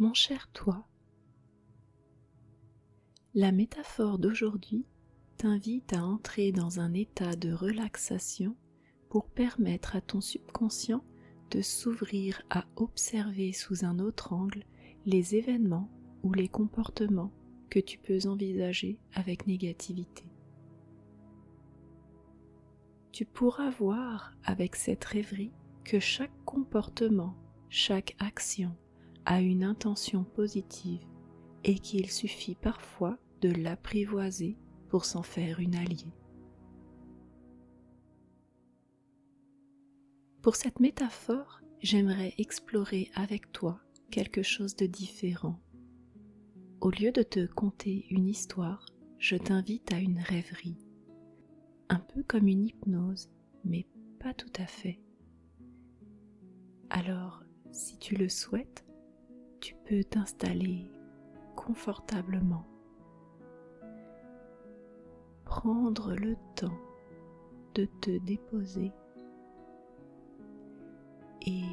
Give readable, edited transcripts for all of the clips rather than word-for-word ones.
Mon cher toi, la métaphore d'aujourd'hui t'invite à entrer dans un état de relaxation pour permettre à ton subconscient de s'ouvrir à observer sous un autre angle les événements ou les comportements que tu peux envisager avec négativité. Tu pourras voir avec cette rêverie que chaque comportement, chaque action a une intention positive et qu'il suffit parfois de l'apprivoiser pour s'en faire une alliée. Pour cette métaphore, j'aimerais explorer avec toi quelque chose de différent. Au lieu de te conter une histoire, je t'invite à une rêverie, un peu comme une hypnose, mais pas tout à fait. Alors, si tu le souhaites, tu peux t'installer confortablement. Prendre le temps de te déposer et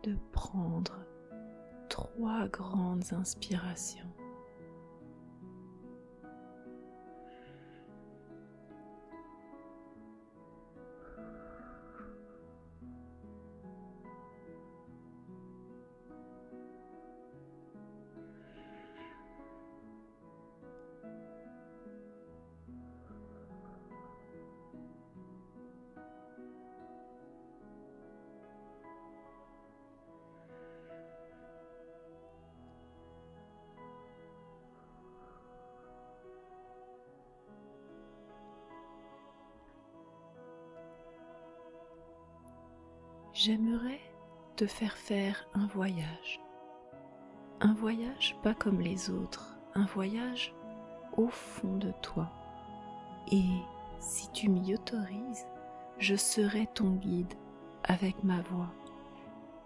de prendre 3 grandes inspirations. J'aimerais te faire un voyage. Un voyage pas comme les autres, un voyage au fond de toi. Et si tu m'y autorises, je serai ton guide avec ma voix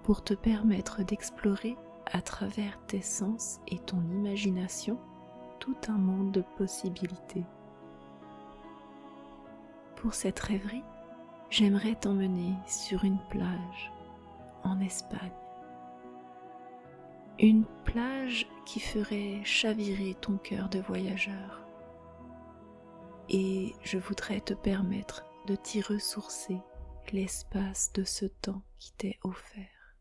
pour te permettre d'explorer à travers tes sens et ton imagination tout un monde de possibilités. Pour cette rêverie, j'aimerais t'emmener sur une plage en Espagne. Une plage qui ferait chavirer ton cœur de voyageur. Et je voudrais te permettre de t'y ressourcer l'espace de ce temps qui t'est offert.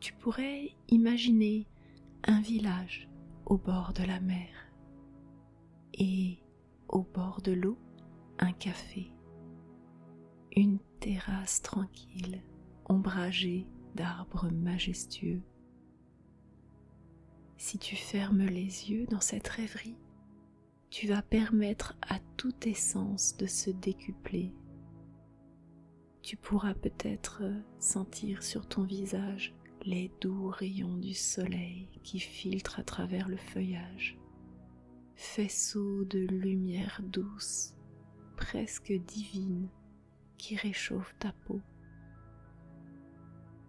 Tu pourrais imaginer un village au bord de la mer et au bord de l'eau, un café, une terrasse tranquille, ombragée d'arbres majestueux. Si tu fermes les yeux dans cette rêverie, tu vas permettre à tous tes sens de se décupler. Tu pourras peut-être sentir sur ton visage les doux rayons du soleil qui filtrent à travers le feuillage. Faisceau de lumière douce, presque divine, qui réchauffe ta peau.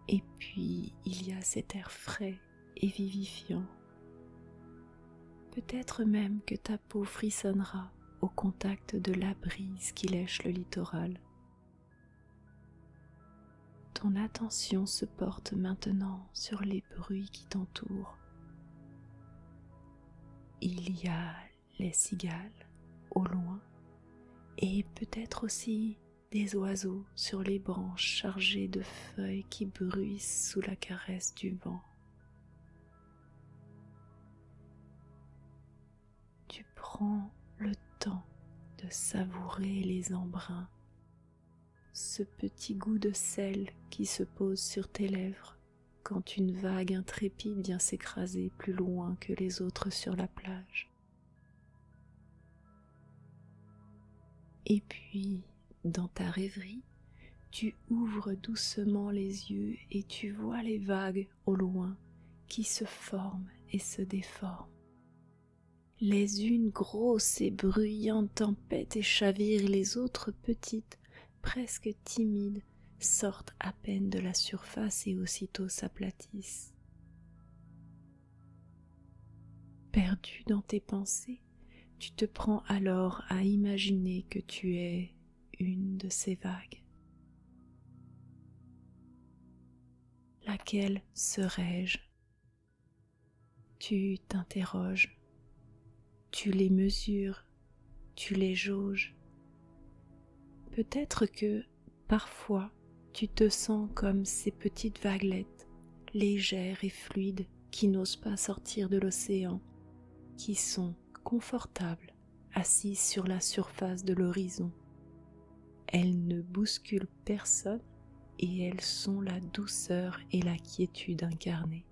Et puis, il y a cet air frais et vivifiant. Peut-être même que ta peau frissonnera au contact de la brise qui lèche le littoral. Ton attention se porte maintenant sur les bruits qui t'entourent. Il y a les cigales au loin et peut-être aussi des oiseaux sur les branches chargées de feuilles qui bruissent sous la caresse du vent. Tu prends le temps de savourer les embruns, ce petit goût de sel qui se pose sur tes lèvres quand une vague intrépide vient s'écraser plus loin que les autres sur la plage. Et puis, dans ta rêverie, tu ouvres doucement les yeux et tu vois les vagues au loin qui se forment et se déforment. Les unes grosses et bruyantes tempêtent et chavirent, les autres petites, presque timides, sortent à peine de la surface et aussitôt s'aplatissent. Perdu dans tes pensées, tu te prends alors à imaginer que tu es une de ces vagues. Laquelle serais-je? Tu t'interroges, tu les mesures, tu les jauges. Peut-être que parfois tu te sens comme ces petites vaguelettes, légères et fluides, qui n'osent pas sortir de l'océan, qui sont confortables, assises sur la surface de l'horizon. Elles ne bousculent personne et elles sont la douceur et la quiétude incarnées.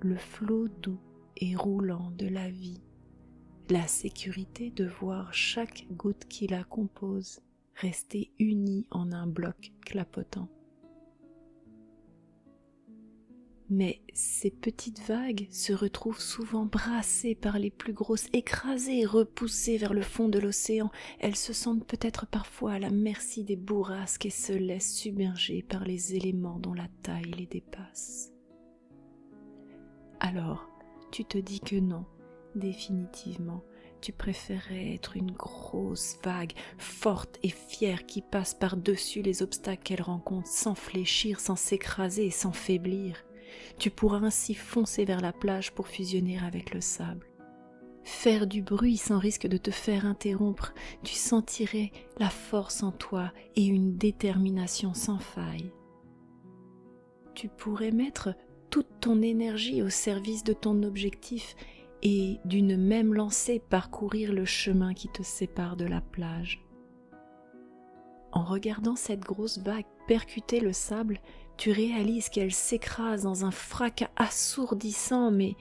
Le flot doux et roulant de la vie, la sécurité de voir chaque goutte qui la compose rester unie en un bloc clapotant. Mais ces petites vagues se retrouvent souvent brassées par les plus grosses, écrasées et repoussées vers le fond de l'océan. Elles se sentent peut-être parfois à la merci des bourrasques et se laissent submerger par les éléments dont la taille les dépasse. Alors, tu te dis que non, définitivement, tu préférerais être une grosse vague, forte et fière qui passe par-dessus les obstacles qu'elle rencontre sans fléchir, sans s'écraser et sans faiblir. Tu pourras ainsi foncer vers la plage pour fusionner avec le sable. Faire du bruit sans risque de te faire interrompre, tu sentirais la force en toi et une détermination sans faille. Tu pourrais mettre toute ton énergie au service de ton objectif et d'une même lancée parcourir le chemin qui te sépare de la plage. En regardant cette grosse vague percuter le sable, tu réalises qu'elle s'écrase dans un fracas assourdissant, mais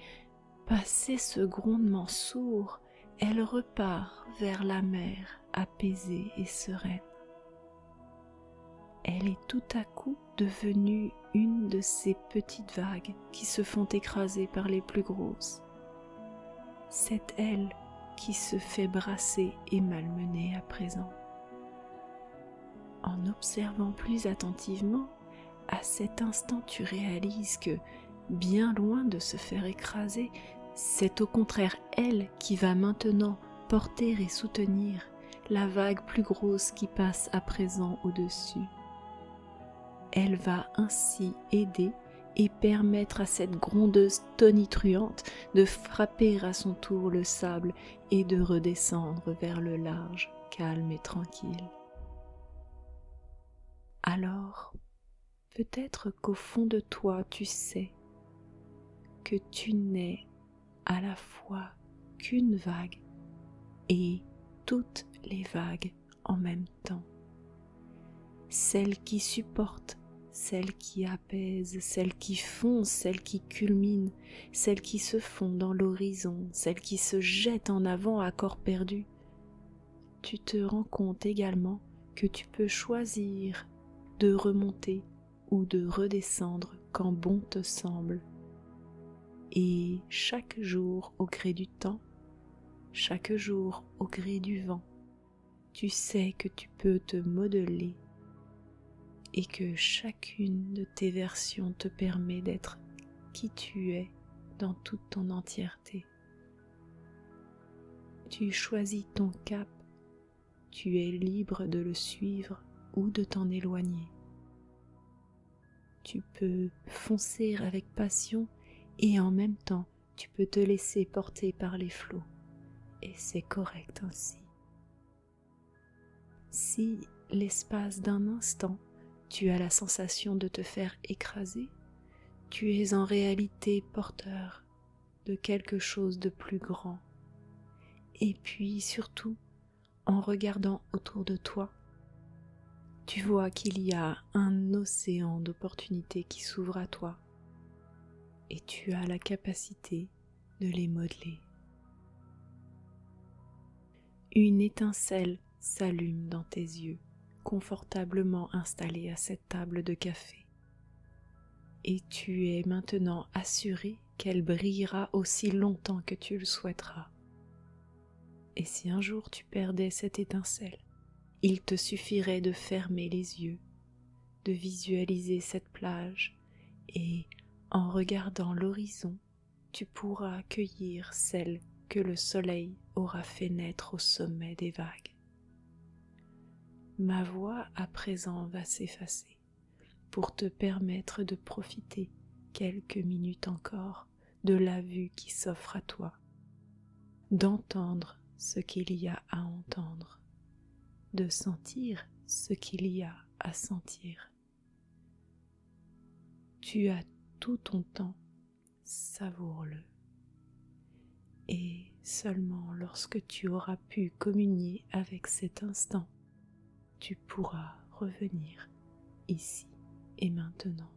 passé ce grondement sourd, elle repart vers la mer apaisée et sereine. Elle est tout à coup devenue une de ces petites vagues qui se font écraser par les plus grosses. C'est elle qui se fait brasser et malmener à présent. En observant plus attentivement, à cet instant tu réalises que, bien loin de se faire écraser, c'est au contraire elle qui va maintenant porter et soutenir la vague plus grosse qui passe à présent au-dessus. Elle va ainsi aider et permettre à cette grondeuse tonitruante de frapper à son tour le sable et de redescendre vers le large, calme et tranquille. Alors, peut-être qu'au fond de toi tu sais que tu n'es à la fois qu'une vague et toutes les vagues en même temps. Celle qui supporte, celle qui apaise, celle qui fonce, celle qui culmine, celle qui se fond dans l'horizon, celle qui se jette en avant à corps perdu. Tu te rends compte également que tu peux choisir de remonter ou de redescendre quand bon te semble. Et chaque jour au gré du temps, chaque jour au gré du vent, tu sais que tu peux te modeler et que chacune de tes versions te permet d'être qui tu es dans toute ton entièreté. Tu choisis ton cap, tu es libre de le suivre ou de t'en éloigner. Tu peux foncer avec passion et en même temps tu peux te laisser porter par les flots, et c'est correct ainsi. Si l'espace d'un instant tu as la sensation de te faire écraser, tu es en réalité porteur de quelque chose de plus grand. Et puis surtout, en regardant autour de toi, tu vois qu'il y a un océan d'opportunités qui s'ouvre à toi et tu as la capacité de les modeler. Une étincelle s'allume dans tes yeux, confortablement installé à cette table de café. Et tu es maintenant assuré qu'elle brillera aussi longtemps que tu le souhaiteras. Et si un jour tu perdais cette étincelle, il te suffirait de fermer les yeux, de visualiser cette plage et, en regardant l'horizon, tu pourras accueillir celle que le soleil aura fait naître au sommet des vagues. Ma voix à présent va s'effacer. pour te permettre de profiter quelques minutes encore de la vue qui s'offre à toi, d'entendre ce qu'il y a à entendre, de sentir ce qu'il y a à sentir. Tu as tout ton temps, savoure-le. Et seulement lorsque tu auras pu communier avec cet instant, tu pourras revenir ici et maintenant.